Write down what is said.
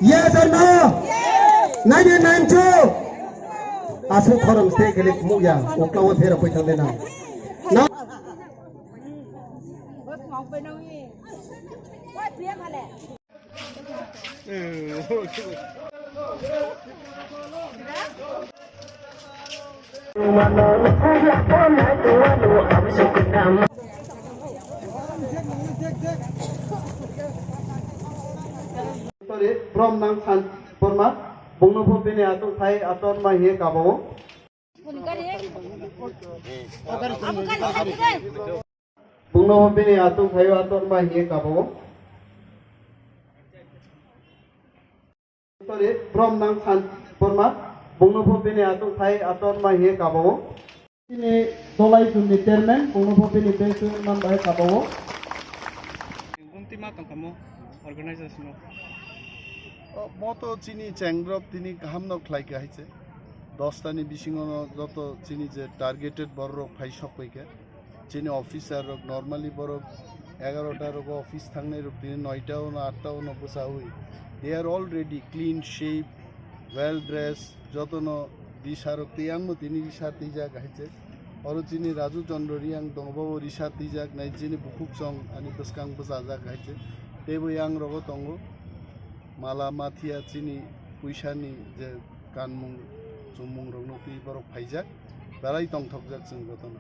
Yes or no? 1992. Asuk thoram stay kelik muya. Oklawa thera poi thang dena. Now. From Nang San Forma, Bungo Pini Ato Thai Aton my here Cabo. Bungo Pini Ato Thai Aton my here Cabo. From Nang San Forma, Bungo Pini Ato Thai Aton my here Cabo. Ini Dolai to the chairman, Bungo Pini Pension by Cabo. Organization মতো চিনি চ্যাংগ্রব তিনি হামনক লাইকে হাইছে 10টানি বিশিঙন যত চিনি যে targeted বড় রোগ phi সবকইকে চিনি officer রোগ নরমালি বড় 11টা রোগ অফিস থাংনে রোগ তিনি 9টাও না 8টাও না বসা হই দে আর already clean shape well dress যতন দিশারক তিয়াং তিনি রিসাতি যা গাইছে অর চিনি রাজু চন্দ্র রিয়াং দংবাবো রিসাতি যা নাই চিনি বুকুক সং আনি বসকাং বসা যা গাইছে তেবো ইয়াং রগ তঙ্গ মালা মাথিয়া চিনি পুইসানি যে কানমুং চুমুং রংনতি বরক ফাইজাক দারাই তংথকজাক जों গতন